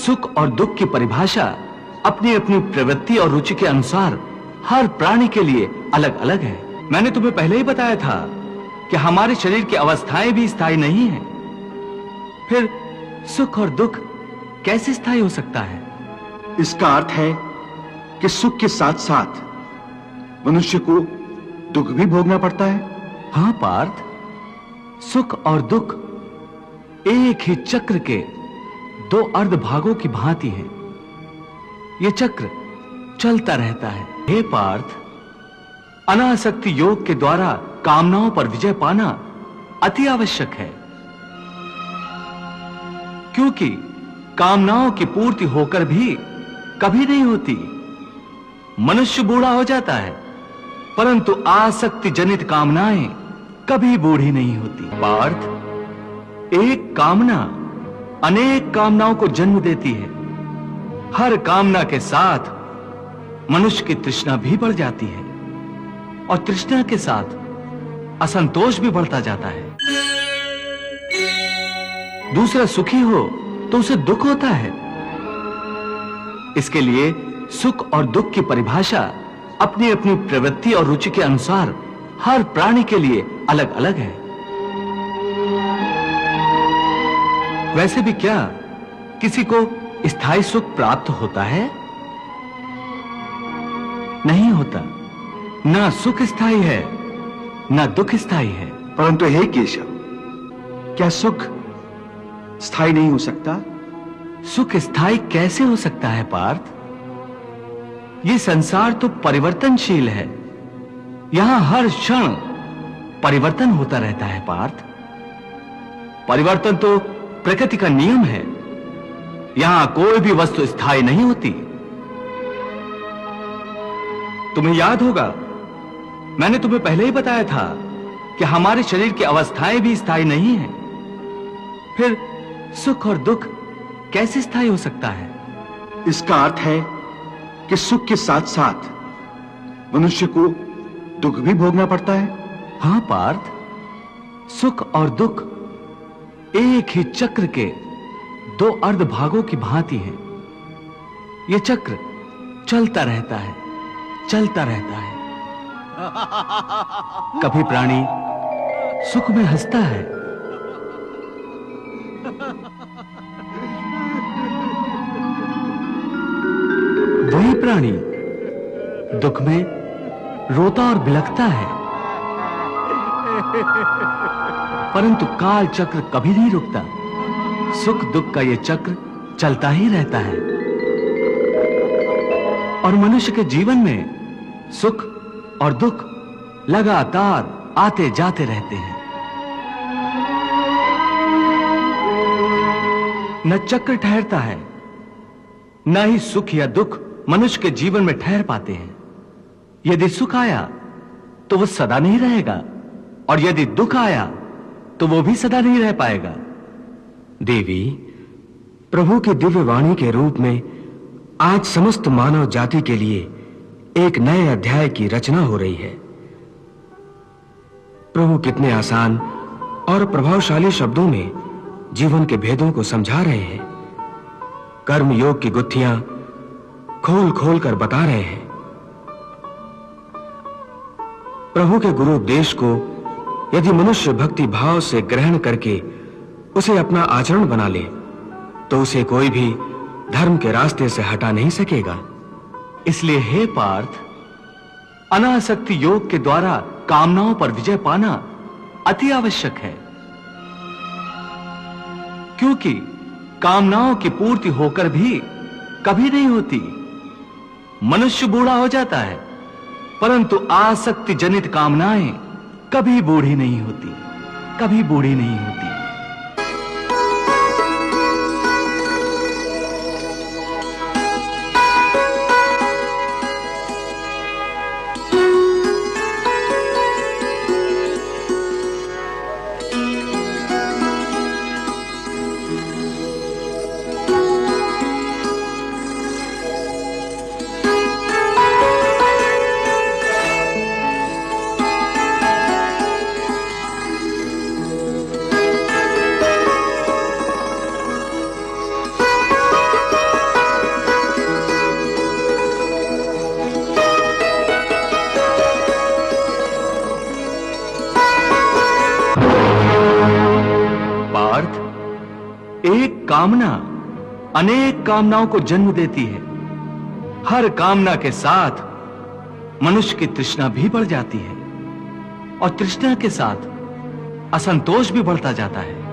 सुख और दुख की परिभाषा अपनी अपनी प्रवृत्ति और रुचि के अनुसार हर प्राणी के लिए अलग अलग है। मैंने तुम्हें पहले ही बताया था कि हमारे शरीर की अवस्थाएं भी स्थायी नहीं हैं। फिर सुख और दुख कैसे स्थायी हो सकता है? इसका अर्थ है कि सुख के साथ साथ मनुष्य को दुख भी भोगना पड़ता है। हाँ पार्थ, सुख और दुख एक ही चक्र के दो अर्ध भागों की भांति है। यह चक्र चलता रहता है। हे पार्थ, अनासक्ति योग के द्वारा कामनाओं पर विजय पाना अति आवश्यक है, क्योंकि कामनाओं की पूर्ति होकर भी कभी नहीं होती। मनुष्य बूढ़ा हो जाता है, परंतु आसक्ति जनित कामनाएं कभी बूढ़ी नहीं होती। पार्थ, एक कामना अनेक कामनाओं को जन्म देती है। हर कामना के साथ मनुष्य की तृष्णा भी बढ़ जाती है और तृष्णा के साथ असंतोष भी बढ़ता जाता है। दूसरा सुखी हो तो उसे दुख होता है। इसके लिए सुख और दुख की परिभाषा अपनी अपनी प्रवृत्ति और रुचि के अनुसार हर प्राणी के लिए अलग अलग है। वैसे भी क्या किसी को स्थायी सुख प्राप्त होता है? नहीं होता। ना सुख स्थायी है, ना दुख स्थायी है। परंतु हे केशव, क्या सुख स्थायी नहीं हो सकता? सुख स्थायी कैसे हो सकता है पार्थ? ये संसार तो परिवर्तनशील है। यहां हर क्षण परिवर्तन होता रहता है पार्थ। परिवर्तन तो प्रकृति का नियम है। यहां कोई भी वस्तु स्थायी नहीं होती। तुम्हें याद होगा, मैंने तुम्हें पहले ही बताया था कि हमारे शरीर की अवस्थाएं भी स्थायी नहीं हैं। फिर सुख और दुख कैसे स्थायी हो सकता है? इसका अर्थ है कि सुख के साथ साथ मनुष्य को दुख भी भोगना पड़ता है। हाँ पार्थ, सुख और दुख एक ही चक्र के दो अर्ध भागों की भांति है। यह चक्र चलता रहता है, चलता रहता है। कभी प्राणी सुख में हंसता है, वही प्राणी दुख में रोता और बिलखता है। परंतु काल चक्र कभी नहीं रुकता। सुख दुख का यह चक्र चलता ही रहता है और मनुष्य के जीवन में सुख और दुख लगातार आते जाते रहते हैं। न चक्र ठहरता है, न ही सुख या दुख मनुष्य के जीवन में ठहर पाते हैं। यदि सुख आया तो वह सदा नहीं रहेगा, और यदि दुख आया तो वो भी सदा नहीं रह पाएगा। देवी, प्रभु की दिव्य वाणी के रूप में आज समस्त मानव जाति के लिए एक नए अध्याय की रचना हो रही है। प्रभु कितने आसान और प्रभावशाली शब्दों में जीवन के भेदों को समझा रहे हैं। कर्म योग की गुत्थियां खोल खोल कर बता रहे हैं। प्रभु के गुरु उपदेश को यदि मनुष्य भक्ति भाव से ग्रहण करके उसे अपना आचरण बना ले तो उसे कोई भी धर्म के रास्ते से हटा नहीं सकेगा। इसलिए हे पार्थ, अनासक्ति योग के द्वारा कामनाओं पर विजय पाना अति आवश्यक है, क्योंकि कामनाओं की पूर्ति होकर भी कभी नहीं होती। मनुष्य बूढ़ा हो जाता है, परंतु आसक्ति जनित कामनाएं कभी बूढ़ी नहीं होती, कभी बूढ़ी नहीं होती। एक कामना अनेक कामनाओं को जन्म देती है। हर कामना के साथ मनुष्य की तृष्णा भी बढ़ जाती है और तृष्णा के साथ असंतोष भी बढ़ता जाता है।